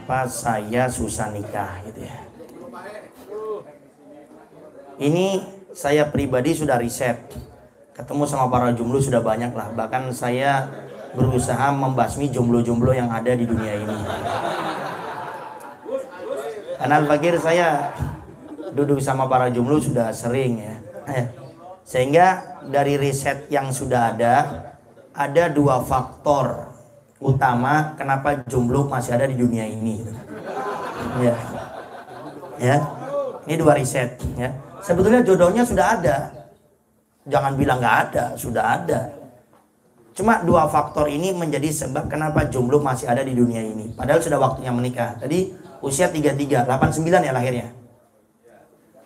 kenapa saya susah nikah gitu ya. Ini saya pribadi sudah riset, ketemu sama para jomblo sudah banyak lah. Bahkan saya berusaha membasmi jomblo-jomblo yang ada di dunia ini. Karena Al-Fakir saya duduk sama para jomblo sudah sering ya. Sehingga dari riset yang sudah ada dua faktor utama kenapa jomblo masih ada di dunia ini. Ya. Ini dua riset ya. Sebetulnya jodohnya sudah ada. Jangan bilang nggak ada, sudah ada. Cuma dua faktor ini menjadi sebab kenapa jomblo masih ada di dunia ini. Padahal sudah waktunya menikah. Tadi usia 33, 89 ya lahirnya.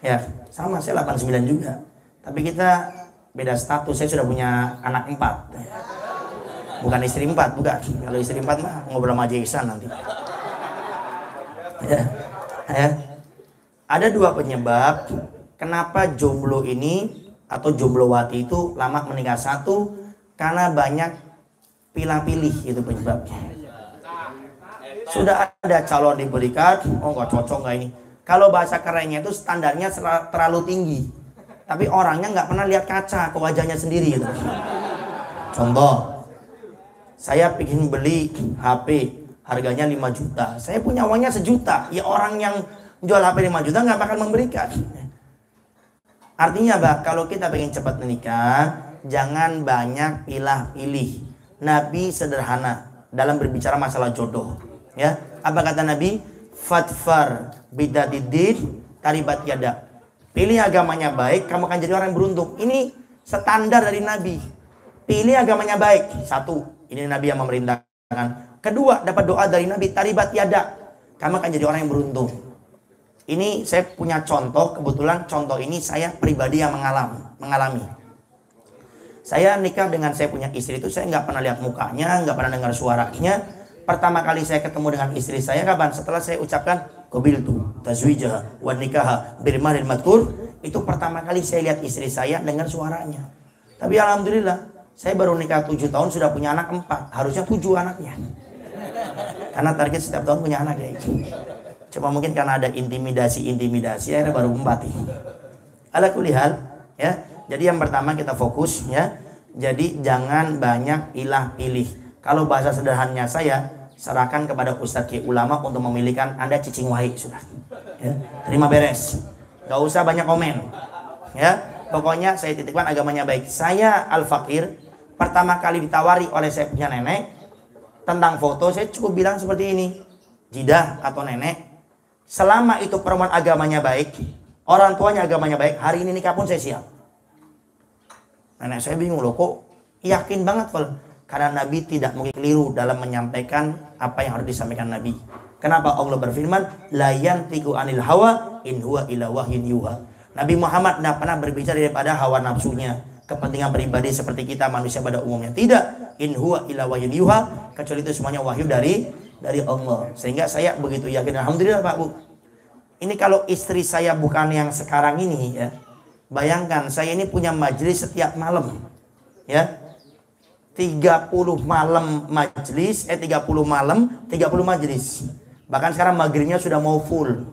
Ya, sama saya 89 juga. Tapi kita beda status. Saya sudah punya anak 4. Bukan istri 4, bukan. Kalau istri 4 mah ngobrol sama Haji Ihsan nanti. Ya. Ada dua penyebab kenapa jomblo ini atau jomblowati itu lama menikah. Satu, karena banyak pilih-pilih, itu penyebabnya. Sudah ada calon diberikan, oh nggak cocok nggak ini. Kalau bahasa kerennya itu standarnya terlalu tinggi, tapi orangnya nggak pernah lihat kaca ke wajahnya sendiri gitu. Contoh, saya ingin beli HP harganya 5 juta, saya punya uangnya 1 juta, ya orang yang jual HP 5 juta nggak bakal memberikan. Artinya bah, kalau kita pengen cepat menikah, jangan banyak pilih-pilih. Nabi sederhana dalam berbicara masalah jodoh. Ya, apa kata Nabi? Fatfar bidadidid taribat yada. Pilih agamanya baik, kamu akan jadi orang yang beruntung. Ini standar dari Nabi. Pilih agamanya baik. Satu, ini Nabi yang memerintahkan. Kedua, dapat doa dari Nabi, taribat yada. Kamu akan jadi orang yang beruntung. Ini saya punya contoh, kebetulan contoh ini saya pribadi yang mengalami. Saya nikah dengan saya punya istri itu, saya nggak pernah lihat mukanya, nggak pernah dengar suaranya. Pertama kali saya ketemu dengan istri saya kapan? Setelah saya ucapkan qabiltu tazwijah wa nikaha bil mahril madkur, itu pertama kali saya lihat istri saya dengar suaranya. Tapi alhamdulillah, saya baru nikah 7 tahun sudah punya anak 4, harusnya 7 anaknya. Karena target setiap tahun punya anak ya. Cuma mungkin karena ada intimidasi akhirnya baru 4 ini. Ala kulli hal ya. Jadi yang pertama kita fokus ya. Jadi jangan banyak pilih-pilih. Kalau bahasa sederhananya saya serahkan kepada Ustadz Ki ulama untuk memilihkan Anda cicing wahi sudah. Ya. Terima beres. Gak usah banyak komen. Ya. Pokoknya saya titipkan agamanya baik. Saya Al-Fakir pertama kali ditawari oleh saya punya nenek tentang foto, saya cukup bilang seperti ini. Jidah atau nenek, selama itu perempuan agamanya baik, orang tuanya agamanya baik, hari ini nikah pun saya siap. Nenek saya bingung loh, kok yakin banget Fal? Karena Nabi tidak mungkin keliru dalam menyampaikan apa yang harus disampaikan Nabi. Kenapa Allah berfirman, la yantiqu anil hawa in huwa illa wahyun yuha. Nabi Muhammad tidak pernah berbicara daripada hawa nafsunya, kepentingan pribadi seperti kita manusia pada umumnya. Tidak, in huwa illa wahyun yuha, kecuali itu semuanya wahyu dari Allah. Sehingga saya begitu yakin. Alhamdulillah Pak Bu. Ini kalau istri saya bukan yang sekarang ini ya. Bayangkan saya ini punya majelis setiap malam. Ya. 30 malam majelis, 30 malam, 30 majelis. Bahkan sekarang maghribnya sudah mau full.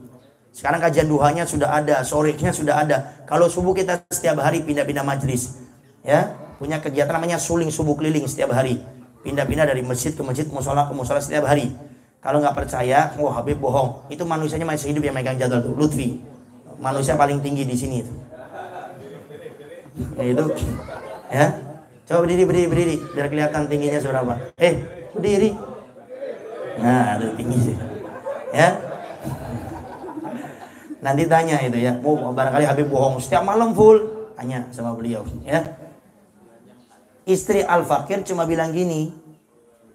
Sekarang kajian duhanya sudah ada, sorenya sudah ada. Kalau subuh kita setiap hari pindah-pindah majelis. Ya, punya kegiatan namanya suling subuh keliling setiap hari. Pindah-pindah dari masjid ke masjid, musola ke musola setiap hari. Kalau nggak percaya, wah Habib bohong. Itu manusianya masih hidup yang megang jadwal tuh, Lutfi. Manusia paling tinggi di sini itu. Ya itu. Ya. Coba berdiri, biar kelihatan tingginya seberapa. Berdiri. Nah, itu tinggi sih. Ya. Nanti tanya itu ya. Barangkali Habib bohong. Setiap malam full. Tanya sama beliau. Ya. Istri Al-Fakir cuma bilang gini,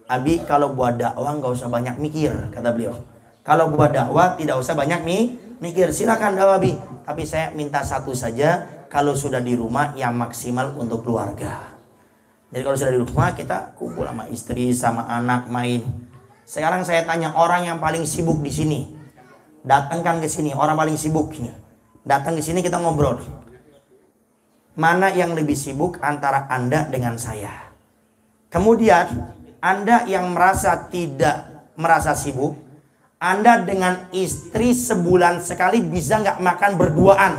Abi kalau buat dakwah nggak usah banyak mikir, kata beliau. Kalau buat dakwah tidak usah banyak mikir, silakan dakwah Abi. Tapi saya minta satu saja, kalau sudah di rumah yang maksimal untuk keluarga. Jadi kalau sudah di rumah kita kumpul sama istri, sama anak, main. Sekarang saya tanya orang yang paling sibuk di sini, datangkan ke sini orang paling sibuk. Datang ke sini kita ngobrol. Mana yang lebih sibuk antara Anda dengan saya? Kemudian Anda yang merasa tidak merasa sibuk, Anda dengan istri sebulan sekali bisa nggak makan berduaan?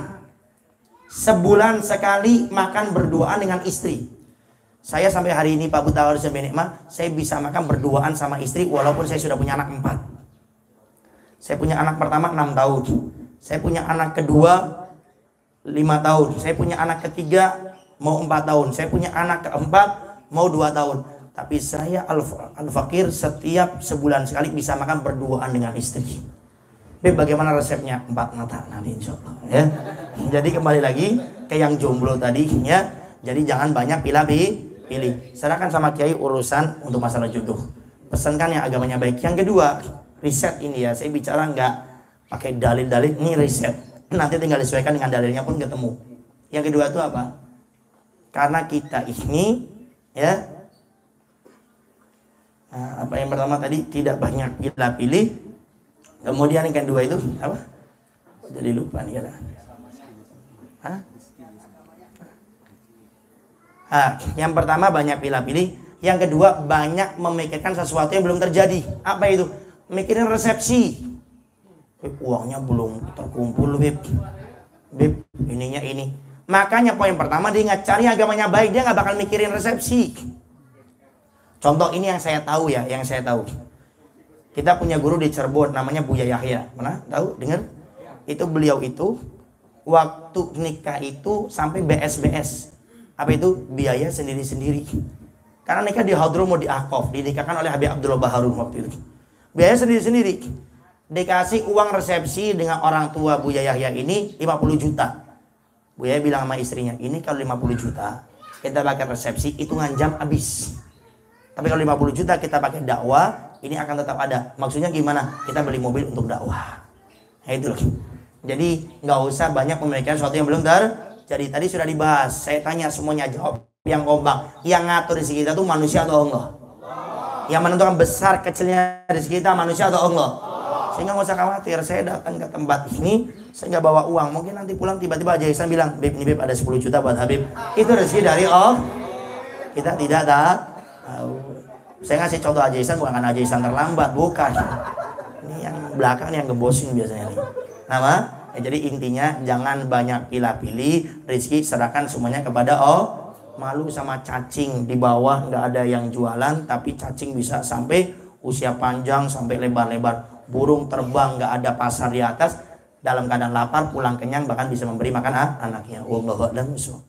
Sebulan sekali makan berduaan dengan istri. Saya sampai hari ini Pak Butawar Sebenikmah, saya bisa makan berduaan sama istri walaupun saya sudah punya anak 4. Saya punya anak pertama 6 tahun. Saya punya anak kedua 5 tahun. Saya punya anak ketiga mau 4 tahun. Saya punya anak keempat mau 2 tahun. Tapi saya al-fakir setiap sebulan sekali bisa makan berduaan dengan istri. Beb, bagaimana resepnya? 4 mata nanti insya Allah ya. Jadi kembali lagi ke yang jomblo tadi ya. Jadi jangan banyak pilih. Serahkan sama kiai urusan untuk masalah jodoh. Pesankan yang agamanya baik. Yang kedua, riset ini ya. Saya bicara nggak pakai dalil-dalil, ini riset. Nanti tinggal disesuaikan dengan dalilnya pun ketemu. Yang kedua itu apa? Karena kita ini ya, nah, apa yang pertama tadi tidak banyak pilih. Kemudian yang kedua itu apa? Jadi lupa nih ya. Yang pertama banyak pilih. Yang kedua banyak memikirkan sesuatu yang belum terjadi. Apa itu? Mikirin resepsi. Uangnya belum terkumpul, Beb, ininya ini. Makanya poin pertama dia ingat, cari agamanya baik, dia nggak bakal mikirin resepsi. Contoh ini yang saya tahu ya, Kita punya guru di Cirebon namanya Buya Yahya. Mana? Tahu? Dengar? Itu beliau itu waktu nikah itu sampai BSBS. Apa itu? Biaya sendiri-sendiri. Karena nikah di Hadromut di Akof, dinikahkan oleh Habib Abdullah Baharun waktu itu. Biaya sendiri-sendiri. Dikasih uang resepsi dengan orang tua Buya Yahya ini 50 juta. Buya bilang sama istrinya, ini kalau 50 juta kita pakai resepsi, hitungan jam habis. Tapi kalau 50 juta kita pakai dakwah, ini akan tetap ada. Maksudnya gimana? Kita beli mobil untuk dakwah. Nah itu loh. Jadi nggak usah banyak memikirkan sesuatu yang belum jadi. Tadi sudah dibahas. Saya tanya semuanya, jawab yang kompak. Yang ngatur rezeki kita tuh manusia atau Allah? Yang menentukan besar kecilnya rezeki kita manusia atau Allah? Sehingga nggak usah khawatir. Saya datang ke tempat ini, saya nggak bawa uang. Mungkin nanti pulang tiba-tiba Haji Ihsan bilang, Beb, ini Beb ada 10 juta buat Habib. Itu rezeki dari Allah. Kita tidak tahu. Saya ngasih contoh Haji Ihsan bukan karena Haji Ihsan terlambat, bukan. Ini yang belakang yang ngebosin biasanya nih. Nama? Ya, jadi intinya jangan banyak pilih-pilih, rezeki serahkan semuanya kepada Allah. Malu sama cacing di bawah nggak ada yang jualan, tapi cacing bisa sampai usia panjang sampai lebar-lebar. Burung terbang nggak ada pasar di atas, dalam keadaan lapar pulang kenyang bahkan bisa memberi makan anaknya. Wallahu a'lam bishawab.